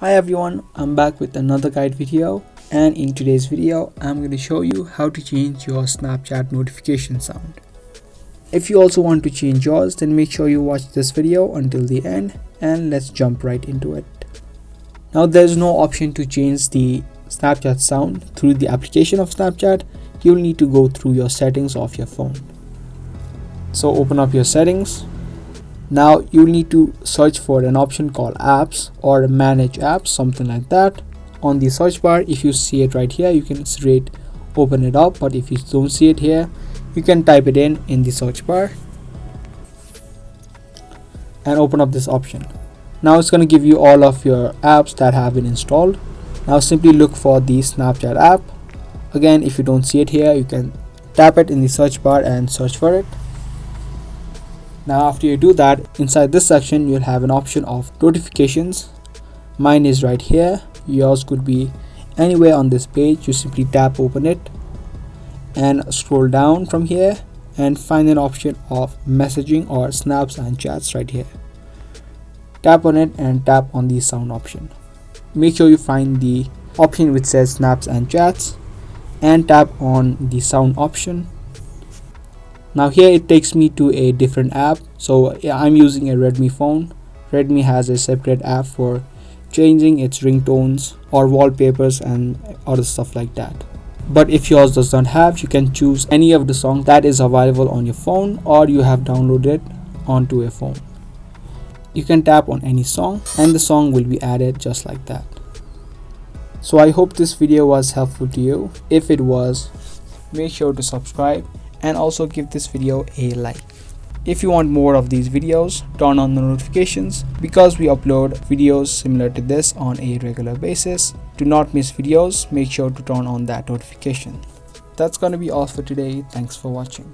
Hi everyone, I'm back with another guide video, and in today's video I'm going to show you how to change your Snapchat notification sound. If you also want to change yours, then make sure you watch this video until the end and let's jump right into it. Now there's no option to change the Snapchat sound through the application of Snapchat. You'll need to go through your settings of your phone. So open up your settings. Now you need to search for an option called apps or manage apps, something like that. On the search bar, if you see it right here, you can straight open it up, but if you don't see it here, you can type it in the search bar and open up this option. Now it's going to give you all of your apps that have been installed. Now simply look for the Snapchat app. Again, if you don't see it here, you can tap it in the search bar and search for it. Now after you do that, inside this section you'll have an option of notifications. Mine is right here. Yours could be anywhere on this page. You simply tap open it and scroll down from here and find an option of messaging or snaps and chats right here. Tap on it and tap on the sound option. Make sure you find the option which says snaps and chats and tap on the sound option. Now here it takes me to a different app. So I'm using a Redmi phone. Redmi has a separate app for changing its ringtones or wallpapers and other stuff like that. But if yours does not have, you can choose any of the songs that is available on your phone or you have downloaded onto a phone. You can tap on any song and the song will be added just like that. So I hope this video was helpful to you. If it was, make sure to subscribe and also give this video a like. If you want more of these videos, turn on the notifications because we upload videos similar to this on a regular basis. Do not miss videos, make sure to turn on that notification. That's gonna be all for today. Thanks for watching.